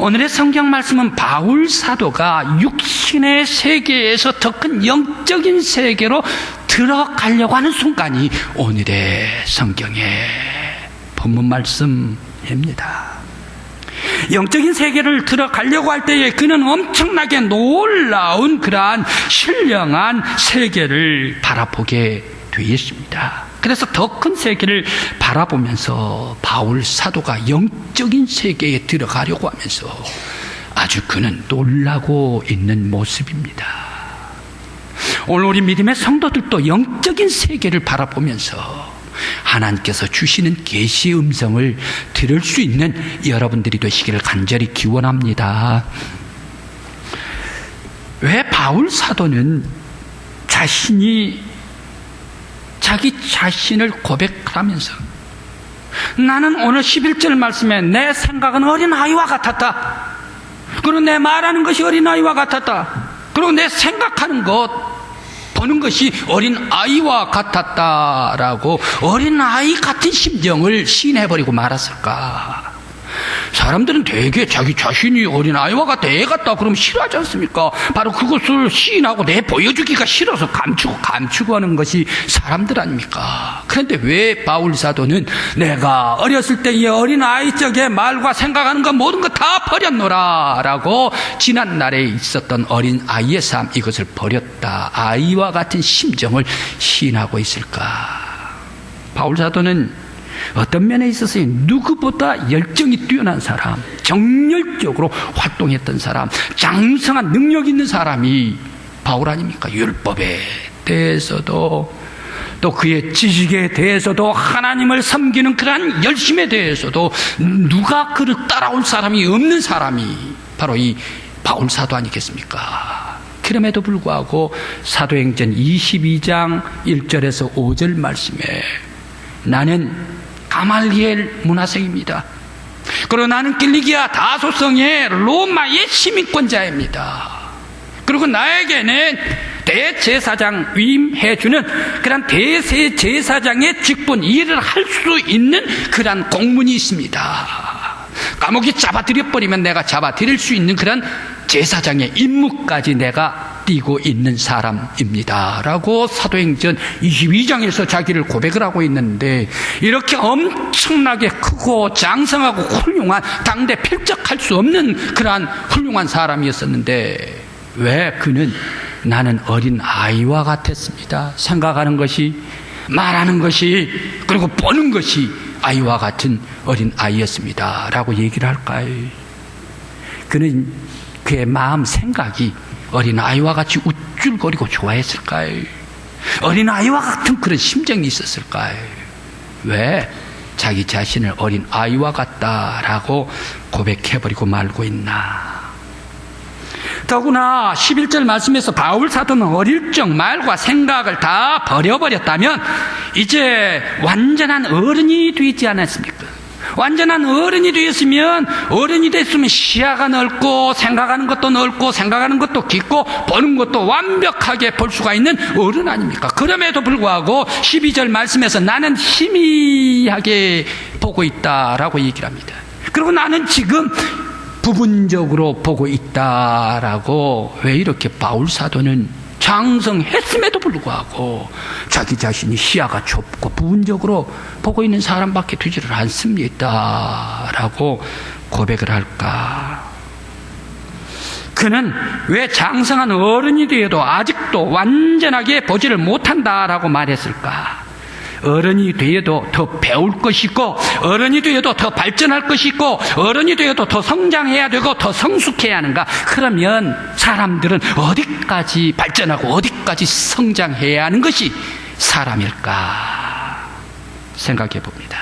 오늘의 성경 말씀은 바울 사도가 육신의 세계에서 더 큰 영적인 세계로 들어가려고 하는 순간이 오늘의 성경의 본문 말씀입니다. 영적인 세계를 들어가려고 할 때에 그는 엄청나게 놀라운 그러한 신령한 세계를 바라보게 되었습니다. 그래서 더 큰 세계를 바라보면서 바울 사도가 영적인 세계에 들어가려고 하면서 아주 그는 놀라고 있는 모습입니다. 오늘 우리 믿음의 성도들도 영적인 세계를 바라보면서 하나님께서 주시는 계시의 음성을 들을 수 있는 여러분들이 되시기를 간절히 기원합니다. 왜 바울 사도는 자기 자신을 고백하면서 나는 오늘 11절 말씀에 내 생각은 어린아이와 같았다. 그리고 내 말하는 것이 어린아이와 같았다. 그리고 내 생각하는 것, 보는 것이 어린아이와 같았다라고 어린아이 같은 심정을 시인해버리고 말았을까? 사람들은 되게 자기 자신이 어린아이와 같아, 애 같다 그러면 싫어하지 않습니까? 바로 그것을 시인하고 보여주기가 싫어서 감추고 하는 것이 사람들 아닙니까? 그런데 왜 바울 사도는 내가 어렸을 때의 어린아이 적의 말과 생각하는 것 모든 것 다 버렸노라 라고 지난날에 있었던 어린아이의 삶, 이것을 버렸다, 아이와 같은 심정을 시인하고 있을까? 바울 사도는 어떤 면에 있어서 누구보다 열정이 뛰어난 사람, 정열적으로 활동했던 사람, 장성한 능력 있는 사람이 바울 아닙니까? 율법에 대해서도 또 그의 지식에 대해서도 하나님을 섬기는 그러한 열심에 대해서도 누가 그를 따라올 사람이 없는 사람이 바로 이 바울 사도 아니겠습니까? 그럼에도 불구하고 사도행전 22장 1절에서 5절 말씀에 나는 가말리엘 문화생입니다. 그리고 나는 길리기아 다소성의 로마의 시민권자입니다. 그리고 나에게는 대제사장 위임해주는 그런 대제사장의 직분, 일을 할 수 있는 그런 공문이 있습니다. 감옥에 잡아들여버리면 내가 잡아들일 수 있는 그런 제사장의 임무까지 내가 띄고 있는 사람입니다 라고 사도행전 22장에서 자기를 고백을 하고 있는데, 이렇게 엄청나게 크고 장성하고 훌륭한, 당대 필적할 수 없는 그러한 훌륭한 사람이었었는데 왜 그는 나는 어린 아이와 같았습니다. 생각하는 것이, 말하는 것이, 그리고 보는 것이 아이와 같은 어린 아이였습니다 라고 얘기를 할까요? 그는 그의 마음 생각이 어린아이와 같이 우쭐거리고 좋아했을까요? 어린아이와 같은 그런 심정이 있었을까요? 왜 자기 자신을 어린아이와 같다라고 고백해버리고 말고 있나? 더구나 11절 말씀에서 바울 사도는 어릴 적 말과 생각을 다 버려버렸다면 이제 완전한 어른이 되지 않았습니까? 완전한 어른이 되었으면, 어른이 됐으면 시야가 넓고 생각하는 것도 넓고 생각하는 것도 깊고 보는 것도 완벽하게 볼 수가 있는 어른 아닙니까? 그럼에도 불구하고 12절 말씀에서 나는 희미하게 보고 있다라고 얘기를 합니다. 그리고 나는 지금 부분적으로 보고 있다라고, 왜 이렇게 바울 사도는 장성했음에도 불구하고 자기 자신이 시야가 좁고 부분적으로 보고 있는 사람밖에 되지를 않습니다 라고 고백을 할까? 그는 왜 장성한 어른이 되어도 아직도 완전하게 보지를 못한다라고 말했을까? 어른이 되어도 더 배울 것이 있고, 어른이 되어도 더 발전할 것이 있고, 어른이 되어도 더 성장해야 되고 더 성숙해야 하는가? 그러면 사람들은 어디까지 발전하고 어디까지 성장해야 하는 것이 사람일까 생각해 봅니다.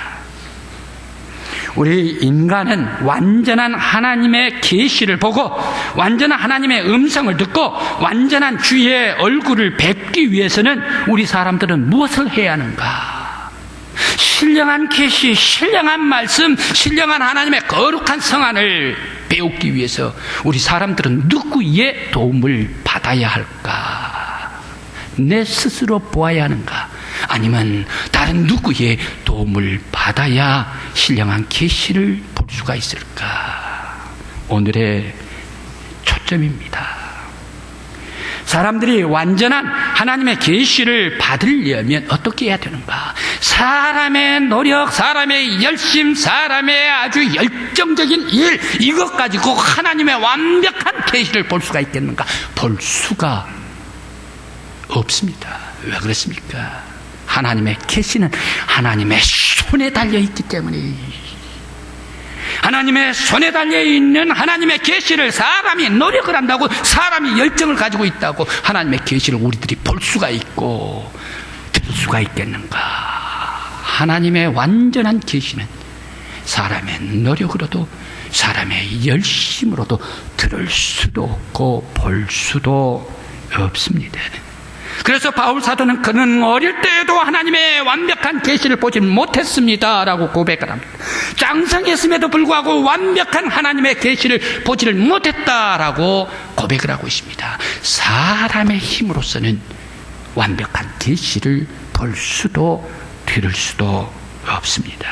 우리 인간은 완전한 하나님의 계시를 보고 완전한 하나님의 음성을 듣고 완전한 주의 얼굴을 뵙기 위해서는 우리 사람들은 무엇을 해야 하는가? 신령한 계시, 신령한 말씀, 신령한 하나님의 거룩한 성안을 배우기 위해서 우리 사람들은 누구의 도움을 받아야 할까? 내 스스로 보아야 하는가? 아니면 다른 누구의 도움을 받아야 신령한 계시를 볼 수가 있을까? 오늘의 초점입니다. 사람들이 완전한 하나님의 계시를 받으려면 어떻게 해야 되는가? 사람의 노력, 사람의 열심, 사람의 아주 열정적인 일, 이것 가지고 하나님의 완벽한 계시를 볼 수가 있겠는가? 볼 수가 없습니다. 왜 그렇습니까? 하나님의 계시는 하나님의 손에 달려있기 때문에, 하나님의 손에 달려있는 하나님의 계시를 사람이 노력을 한다고, 사람이 열정을 가지고 있다고 하나님의 계시를 우리들이 볼 수가 있고 들을 수가 있겠는가? 하나님의 완전한 계시는 사람의 노력으로도 사람의 열심으로도 들을 수도 없고 볼 수도 없습니다. 그래서 바울 사도는 그는 어릴 때에도 하나님의 완벽한 계시를 보지 못했습니다 라고 고백을 합니다. 장성했음에도 불구하고 완벽한 하나님의 계시를 보지를 못했다라고 고백을 하고 있습니다. 사람의 힘으로서는 완벽한 계시를 볼 수도 들을 수도 없습니다.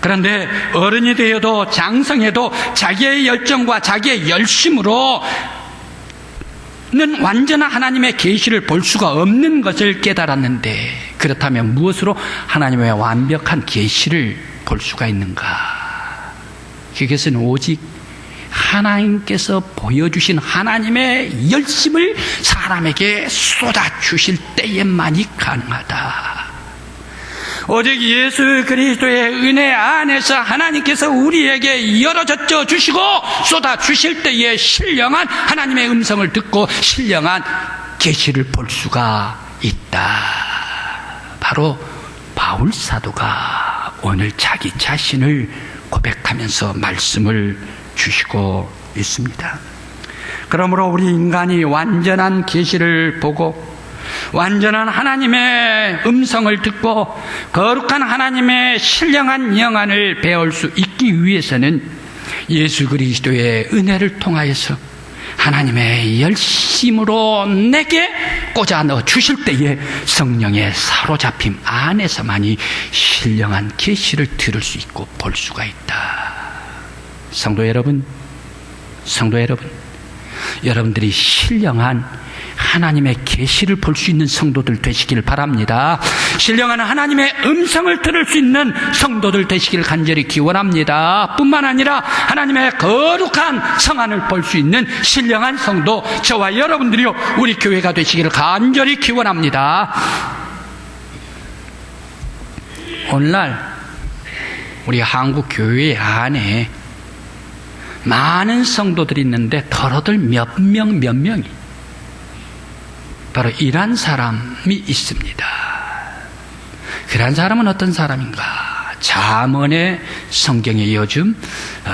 그런데 어른이 되어도 장성해도 자기의 열정과 자기의 열심으로 는 완전한 하나님의 계시를 볼 수가 없는 것을 깨달았는데, 그렇다면 무엇으로 하나님의 완벽한 계시를 볼 수가 있는가? 그것은 오직 하나님께서 보여주신 하나님의 열심을 사람에게 쏟아주실 때에만이 가능하다. 오직 예수 그리스도의 은혜 안에서 하나님께서 우리에게 열어젖혀 주시고 쏟아 주실 때에 신령한 하나님의 음성을 듣고 신령한 계시를 볼 수가 있다. 바로 바울 사도가 오늘 자기 자신을 고백하면서 말씀을 주시고 있습니다. 그러므로 우리 인간이 완전한 계시를 보고 완전한 하나님의 음성을 듣고 거룩한 하나님의 신령한 영안을 배울 수 있기 위해서는 예수 그리스도의 은혜를 통하여서 하나님의 열심으로 내게 꽂아 넣어 주실 때에 성령의 사로잡힘 안에서만이 신령한 계시를 들을 수 있고 볼 수가 있다. 성도 여러분, 여러분들이 신령한 하나님의 계시를 볼 수 있는 성도들 되시길 바랍니다. 신령한 하나님의 음성을 들을 수 있는 성도들 되시길 간절히 기원합니다. 뿐만 아니라 하나님의 거룩한 성안을 볼 수 있는 신령한 성도, 저와 여러분들이요 우리 교회가 되시기를 간절히 기원합니다. 오늘날 우리 한국 교회 안에 많은 성도들이 있는데 더러들 몇 명이 바로 이런 사람이 있습니다. 그런 사람은 어떤 사람인가? 잠언의 성경에 요즘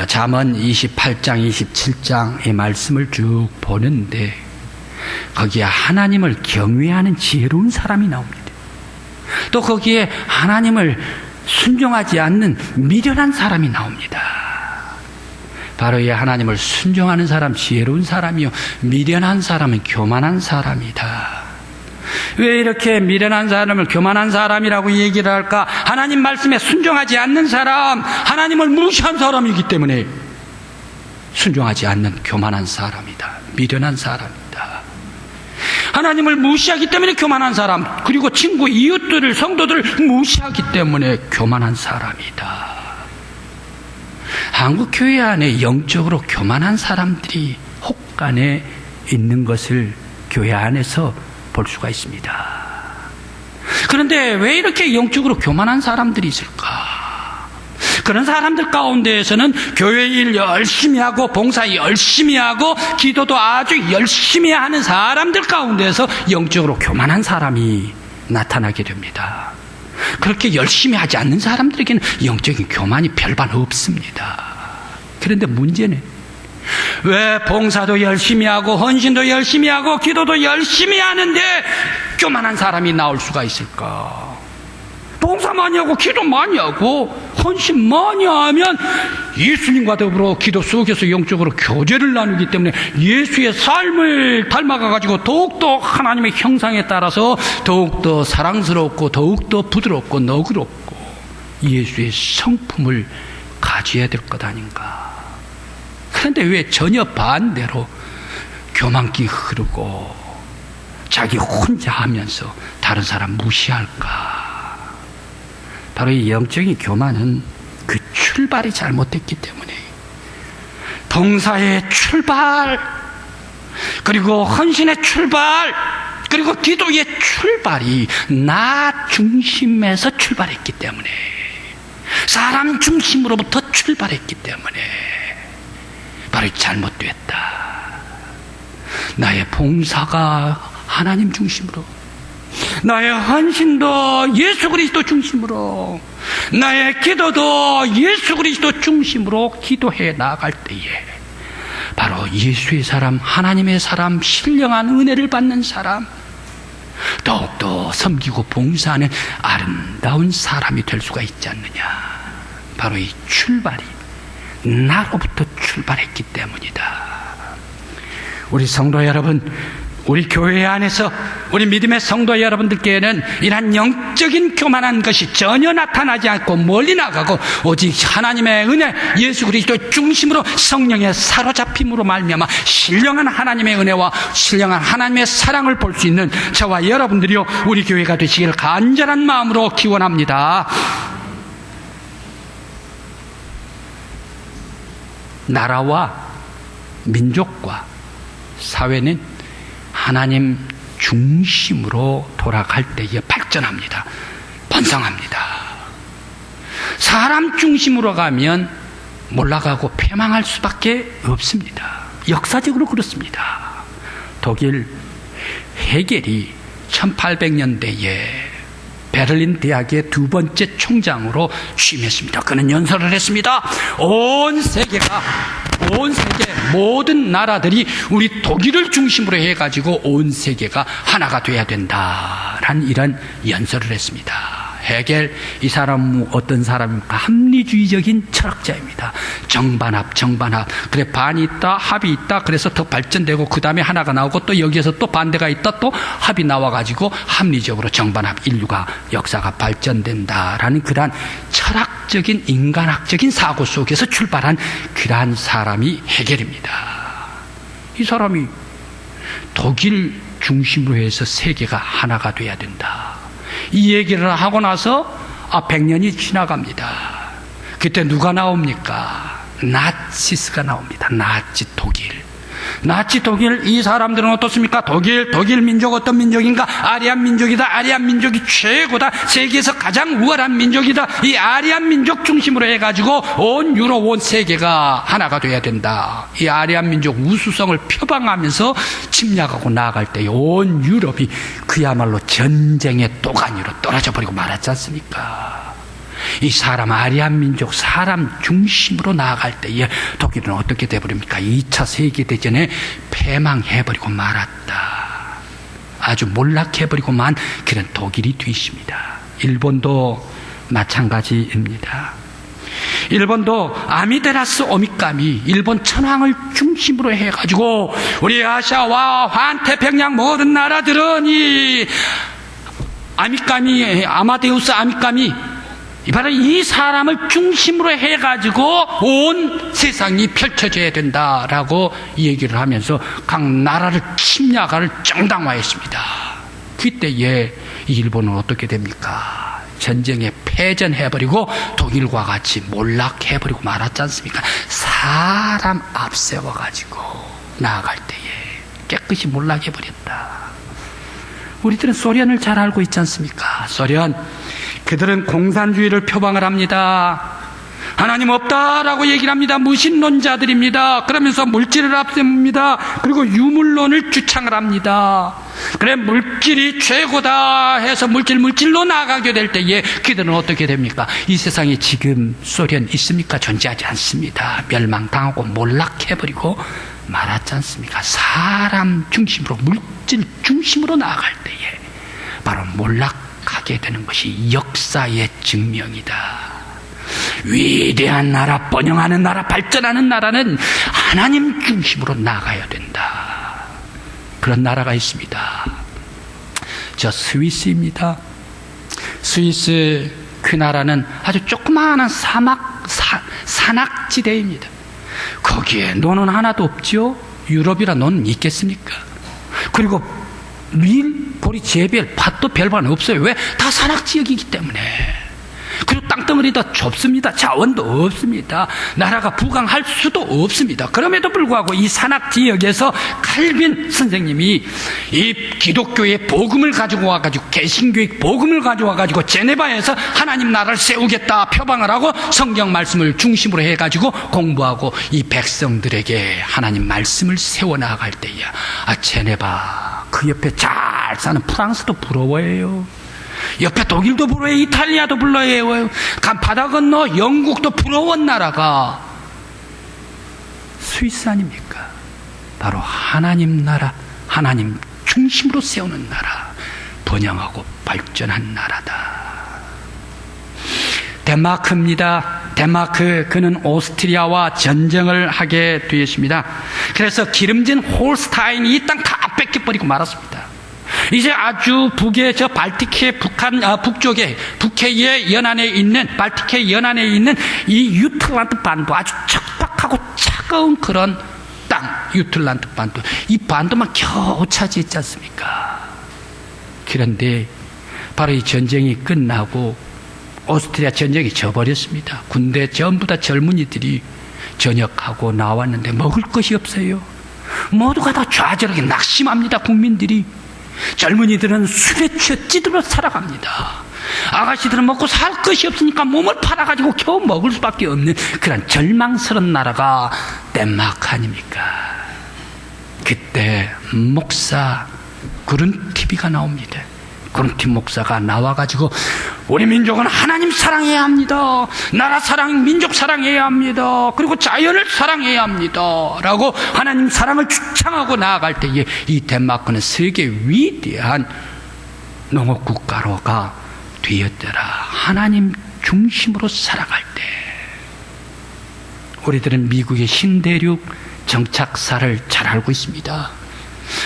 잠언 28장 27장의 말씀을 쭉 보는데 거기에 하나님을 경외하는 지혜로운 사람이 나옵니다. 또 거기에 하나님을 순종하지 않는 미련한 사람이 나옵니다. 바로 이 하나님을 순종하는 사람, 지혜로운 사람이요, 미련한 사람은 교만한 사람이다. 왜 이렇게 미련한 사람을 교만한 사람이라고 얘기를 할까? 하나님 말씀에 순종하지 않는 사람, 하나님을 무시한 사람이기 때문에 순종하지 않는 교만한 사람이다. 미련한 사람이다. 하나님을 무시하기 때문에 교만한 사람, 그리고 친구, 이웃들을, 성도들을 무시하기 때문에 교만한 사람이다. 한국 교회 안에 영적으로 교만한 사람들이 혹간에 있는 것을 교회 안에서 볼 수가 있습니다. 그런데 왜 이렇게 영적으로 교만한 사람들이 있을까? 그런 사람들 가운데에서는 교회 일 열심히 하고 봉사 열심히 하고 기도도 아주 열심히 하는 사람들 가운데서 영적으로 교만한 사람이 나타나게 됩니다. 그렇게 열심히 하지 않는 사람들에게는 영적인 교만이 별반 없습니다. 그런데 문제는 왜 봉사도 열심히 하고 헌신도 열심히 하고 기도도 열심히 하는데 교만한 사람이 나올 수가 있을까? 봉사 많이 하고 기도 많이 하고 헌신 많이 하면 예수님과 더불어 기도 속에서 영적으로 교제를 나누기 때문에 예수의 삶을 닮아가지고 더욱더 하나님의 형상에 따라서 더욱더 사랑스럽고 더욱더 부드럽고 너그럽고 예수의 성품을 가져야 될 것 아닌가? 그런데 왜 전혀 반대로 교만기 흐르고 자기 혼자 하면서 다른 사람 무시할까? 바로 이 영적인 교만은 그 출발이 잘못됐기 때문에 봉사의 출발, 그리고 헌신의 출발, 그리고 기도의 출발이 나 중심에서 출발했기 때문에, 사람 중심으로부터 출발했기 때문에 바로 잘못됐다. 나의 봉사가 하나님 중심으로, 나의 헌신도 예수 그리스도 중심으로, 나의 기도도 예수 그리스도 중심으로 기도해 나갈 때에 바로 예수의 사람, 하나님의 사람, 신령한 은혜를 받는 사람, 더욱더 섬기고 봉사하는 아름다운 사람이 될 수가 있지 않느냐. 바로 이 출발이 나로부터 출발했기 때문이다. 우리 성도 여러분, 우리 교회 안에서 우리 믿음의 성도 여러분들께는 이러한 영적인 교만한 것이 전혀 나타나지 않고 멀리 나가고 오직 하나님의 은혜, 예수 그리스도 중심으로 성령의 사로잡힘으로 말미암아 신령한 하나님의 은혜와 신령한 하나님의 사랑을 볼 수 있는 저와 여러분들이요 우리 교회가 되시길 간절한 마음으로 기원합니다. 나라와 민족과 사회는 하나님 중심으로 돌아갈 때에 발전합니다. 번성합니다. 사람 중심으로 가면 몰락하고 패망할 수밖에 없습니다. 역사적으로 그렇습니다. 독일 헤겔이 1800년대에 베를린 대학의 두 번째 총장으로 취임했습니다. 그는 연설을 했습니다. 온 세계 모든 나라들이 우리 독일을 중심으로 해가지고 온 세계가 하나가 돼야 된다라는 이런 연설을 했습니다. 헤겔, 이 사람은 어떤 사람입니까? 합리주의적인 철학자입니다. 정반합. 그래, 반이 있다, 합이 있다. 그래서 더 발전되고 그 다음에 하나가 나오고 또 여기에서 또 반대가 있다, 또 합이 나와가지고 합리적으로 정반합, 인류가 역사가 발전된다라는 그러한 철학적인 인간학적인 사고 속에서 출발한 그러한 사람이 헤겔입니다. 이 사람이 독일 중심으로 해서 세계가 하나가 돼야 된다, 이 얘기를 하고 나서 100년이 지나갑니다. 그때 누가 나옵니까? 나치스가 나옵니다. 나치 독일. 이 사람들은 어떻습니까? 독일 민족 어떤 민족인가? 아리안 민족이다. 아리안 민족이 최고다. 세계에서 가장 우월한 민족이다. 이 아리안 민족 중심으로 해가지고 온 유럽, 온 세계가 하나가 돼야 된다. 이 아리안 민족 우수성을 표방하면서 침략하고 나아갈 때 온 유럽이 그야말로 전쟁의 도가니로 떨어져 버리고 말았지 않습니까? 이 사람, 아리안 민족, 사람 중심으로 나아갈 때에 독일은 어떻게 돼버립니까? 2차 세계대전에 패망해버리고 말았다. 아주 몰락해버리고만 그런 독일이 되십니다. 일본도 마찬가지입니다. 일본도 아미데라스 오미카미, 일본 천황을 중심으로 해가지고 우리 아시아와 환태평양 모든 나라들은 이 아미카미, 아마데우스 아미카미, 바로 이 사람을 중심으로 해가지고 온 세상이 펼쳐져야 된다라고 얘기를 하면서 각 나라를 침략을 정당화했습니다. 그때에 일본은 어떻게 됩니까? 전쟁에 패전해버리고 독일과 같이 몰락해버리고 말았지 않습니까? 사람 앞세워가지고 나아갈 때에 깨끗이 몰락해버렸다. 우리들은 소련을 잘 알고 있지 않습니까? 소련, 그들은 공산주의를 표방을 합니다. 하나님 없다라고 얘기를 합니다. 무신론자들입니다. 그러면서 물질을 앞세웁니다. 그리고 유물론을 주창을 합니다. 그래, 물질이 최고다 해서 물질로 나가게 될 때에 그들은 어떻게 됩니까? 이 세상에 지금 소련 있습니까? 존재하지 않습니다. 멸망당하고 몰락해버리고 말았지 않습니까? 사람 중심으로, 물질 중심으로 나아갈 때에 바로 몰락하게 되는 것이 역사의 증명이다. 위대한 나라, 번영하는 나라, 발전하는 나라는 하나님 중심으로 나가야 된다. 그런 나라가 있습니다. 저 스위스입니다. 스위스, 그 나라는 아주 조그마한 산악지대입니다. 거기에 노는 하나도 없죠. 유럽이라 노는 있겠습니까? 그리고 밀, 보리, 재별, 밭도 별반 없어요. 왜? 다 산악지역이기 때문에. 그리고 땅덩어리도 좁습니다. 자원도 없습니다. 나라가 부강할 수도 없습니다. 그럼에도 불구하고 이 산악지역에서 칼빈 선생님이 이 기독교의 복음을 가지고 와가지고, 개신교의 복음을 가지고 와가지고 제네바에서 하나님 나라를 세우겠다 표방을 하고 성경 말씀을 중심으로 해가지고 공부하고 이 백성들에게 하나님 말씀을 세워나갈 때야, 제네바 그 옆에 잘 사는 프랑스도 부러워해요. 옆에 독일도 부러워요. 이탈리아도 부러워요. 바다 건너 영국도 부러운 나라가 스위스 아닙니까? 바로 하나님 나라, 하나님 중심으로 세우는 나라, 번영하고 발전한 나라다. 덴마크입니다. 덴마크, 그는 오스트리아와 전쟁을 하게 되었습니다. 그래서 기름진 홀스타인이 이 땅 다 뺏겨버리고 말았습니다. 이제 아주 북의 저 발티크의 북쪽에, 북해의 연안에 있는, 발티크의 연안에 있는 이 유틀란드 반도, 아주 척박하고 차가운 그런 땅, 유틀란드 반도, 이 반도만 겨우 차지했지 않습니까? 그런데 바로 이 전쟁이 끝나고 오스트리아 전쟁이 져버렸습니다. 군대 전부 다 젊은이들이 전역하고 나왔는데 먹을 것이 없어요. 모두가 다 좌절하게 낙심합니다. 국민들이. 젊은이들은 술에 취해 찌들어 살아갑니다. 아가씨들은 먹고 살 것이 없으니까 몸을 팔아가지고 겨우 먹을 수밖에 없는 그런 절망스러운 나라가 덴마크 아닙니까? 그때 목사 그룬티비가 나옵니다. 그룬티 목사가 나와가지고 우리 민족은 하나님 사랑해야 합니다. 나라 사랑, 민족 사랑해야 합니다. 그리고 자연을 사랑해야 합니다. 라고 하나님 사랑을 주창하고 나아갈 때에 이 덴마크는 세계 위대한 농업국가로가 되었더라. 하나님 중심으로 살아갈 때 우리들은 미국의 신대륙 정착사를 잘 알고 있습니다.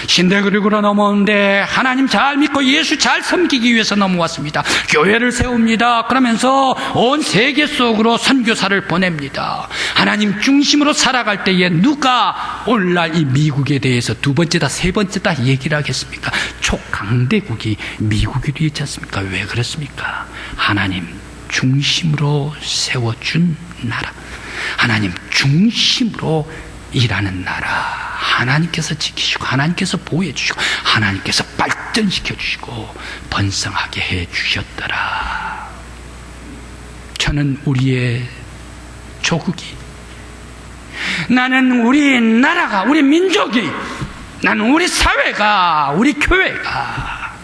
신대륙으로 넘어오는데 하나님 잘 믿고 예수 잘 섬기기 위해서 넘어왔습니다. 교회를 세웁니다. 그러면서 온 세계 속으로 선교사를 보냅니다. 하나님 중심으로 살아갈 때에 누가 오늘날 이 미국에 대해서 두 번째다 세 번째다 얘기를 하겠습니까? 초강대국이 미국이 되지 않습니까? 왜 그렇습니까? 하나님 중심으로 세워준 나라, 하나님 중심으로 일하는 나라, 하나님께서 지키시고 하나님께서 보호해 주시고 하나님께서 발전시켜 주시고 번성하게 해 주셨더라. 저는 우리의 조국이, 나는 우리 나라가, 우리 민족이, 나는 우리 사회가, 우리 교회가,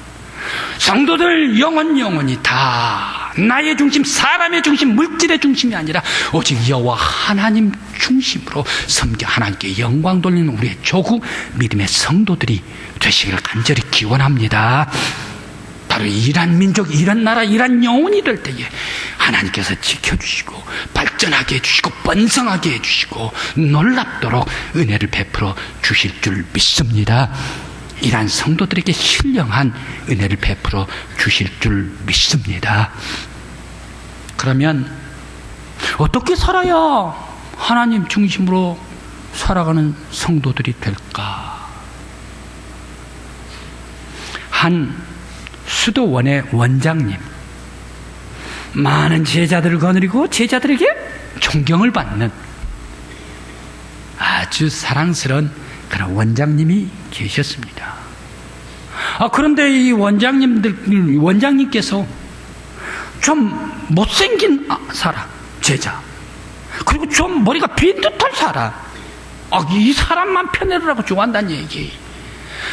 성도들 영원히 다 나의 중심, 사람의 중심, 물질의 중심이 아니라 오직 여호와 하나님 중심으로 섬겨 하나님께 영광 돌리는 우리의 조국, 믿음의 성도들이 되시기를 간절히 기원합니다. 바로 이런 민족, 이런 나라, 이런 영혼이 될 때에 하나님께서 지켜주시고 발전하게 해주시고 번성하게 해주시고 놀랍도록 은혜를 베풀어 주실 줄 믿습니다. 이러한 성도들에게 신령한 은혜를 베풀어 주실 줄 믿습니다. 그러면 어떻게 살아야 하나님 중심으로 살아가는 성도들이 될까? 한 수도원의 원장님, 많은 제자들을 거느리고 제자들에게 존경을 받는 아주 사랑스러운 그런 원장님이 계셨습니다. 그런데 이 원장님께서 좀 못생긴 사람, 제자, 그리고 좀 머리가 빈 듯한 사람, 이 사람만 편애를 좋아한다는 얘기.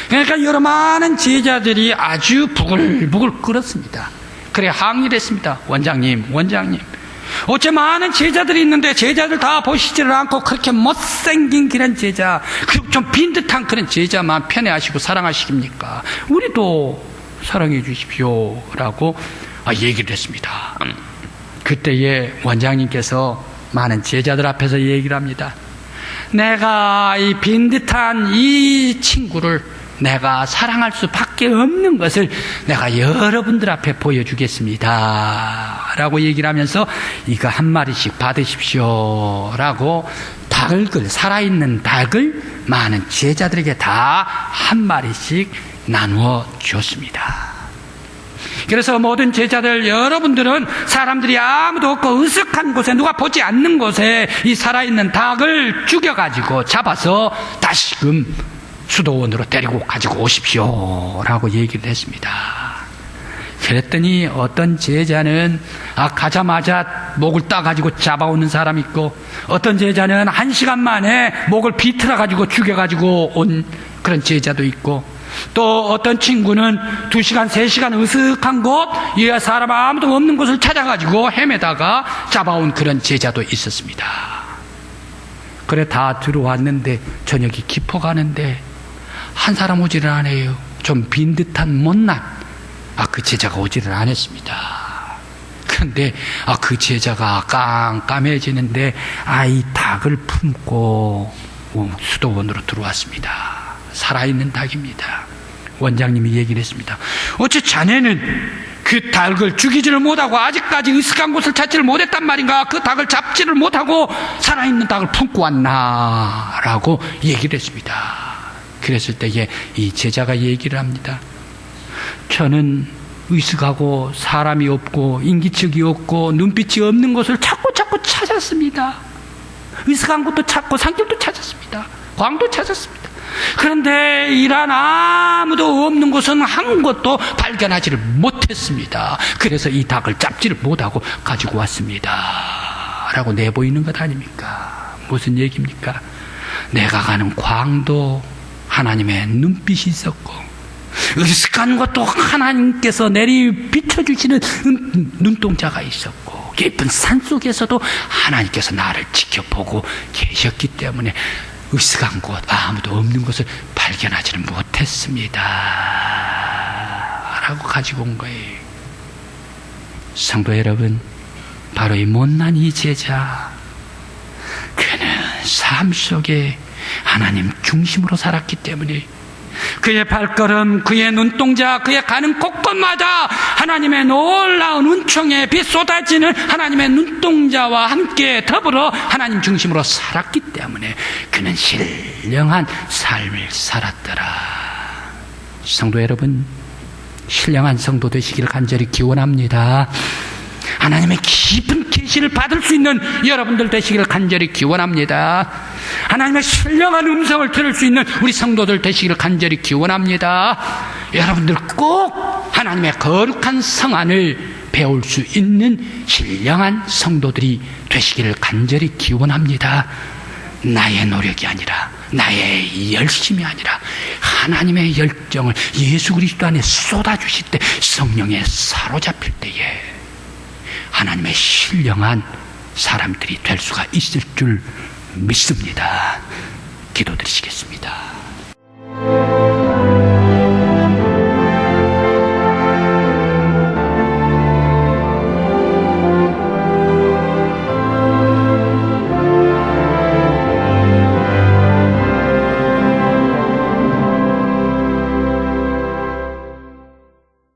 그러니까 여러 많은 제자들이 아주 부글부글 끓었습니다. 그래 항의를 했습니다. 원장님, 어째 많은 제자들이 있는데 제자들 다 보시지를 않고 그렇게 못생긴 그런 제자, 그리고 좀 빈 듯한 그런 제자만 편애하시고 사랑하시깁니까? 우리도 사랑해 주십시오 라고 얘기를 했습니다. 그때에 원장님께서 많은 제자들 앞에서 얘기를 합니다. 내가 이 빈 듯한 이 친구를 내가 사랑할 수밖에 없는 것을 내가 여러분들 앞에 보여주겠습니다 라고 얘기를 하면서 이거 한 마리씩 받으십시오 라고 살아있는 닭을 많은 제자들에게 다 한 마리씩 나누어 줬습니다. 그래서 모든 제자들, 여러분들은 사람들이 아무도 없고 으슥한 곳에, 누가 보지 않는 곳에 이 살아있는 닭을 죽여가지고 잡아서 다시금 수도원으로 데리고 가지고 오십시오 라고 얘기를 했습니다. 그랬더니 어떤 제자는 가자마자 목을 따가지고 잡아오는 사람이 있고, 어떤 제자는 1시간 만에 목을 비틀어가지고 죽여가지고 온 그런 제자도 있고, 또 어떤 친구는 2시간, 3시간 으슥한 곳, 사람 아무도 없는 곳을 찾아가지고 헤매다가 잡아온 그런 제자도 있었습니다. 그래 다 들어왔는데 저녁이 깊어가는데 한 사람 오지를 않아요. 좀 빈 듯한 못난 그 제자가 오지를 않았습니다. 그런데 그 제자가 깜깜해지는데 이 닭을 품고 수도원으로 들어왔습니다. 살아있는 닭입니다. 원장님이 얘기를 했습니다. 어째 자네는 그 닭을 죽이지를 못하고 아직까지 으슥한 곳을 찾지를 못했단 말인가? 그 닭을 잡지를 못하고 살아있는 닭을 품고 왔나? 라고 얘기를 했습니다. 그랬을 때에 이 제자가 얘기를 합니다. 저는 으슥하고 사람이 없고 인기척이 없고 눈빛이 없는 곳을 자꾸 찾았습니다. 으슥한 곳도 찾고 산길도 찾았습니다. 광도 찾았습니다. 그런데 이런 아무도 없는 곳은 한 곳도 발견하지를 못했습니다. 그래서 이 닭을 잡지를 못하고 가지고 왔습니다 라고 내보이는 것 아닙니까? 무슨 얘기입니까? 내가 가는 광도 하나님의 눈빛이 있었고, 으슥한 것도 하나님께서 내리 비춰주시는 눈동자가 있었고, 깊은 산속에서도 하나님께서 나를 지켜보고 계셨기 때문에 으슥한 곳, 아무도 없는 곳을 발견하지는 못했습니다 라고 가지고 온 거예요. 성도 여러분, 바로 이 못난 이 제자, 그는 삶 속에 하나님 중심으로 살았기 때문에 그의 발걸음, 그의 눈동자, 그의 가는 곳곳마다 하나님의 놀라운 은총에 비 쏟아지는 하나님의 눈동자와 함께 더불어 하나님 중심으로 살았기 때문에 그는 신령한 삶을 살았더라. 성도 여러분, 신령한 성도 되시기를 간절히 기원합니다. 하나님의 깊은 계시를 받을 수 있는 여러분들 되시기를 간절히 기원합니다. 하나님의 신령한 음성을 들을 수 있는 우리 성도들 되시기를 간절히 기원합니다. 여러분들 꼭 하나님의 거룩한 성안을 배울 수 있는 신령한 성도들이 되시기를 간절히 기원합니다. 나의 노력이 아니라, 나의 열심이 아니라 하나님의 열정을 예수 그리스도 안에 쏟아주실 때, 성령에 사로잡힐 때에 하나님의 신령한 사람들이 될 수가 있을 줄 믿습니다. 기도드리시겠습니다.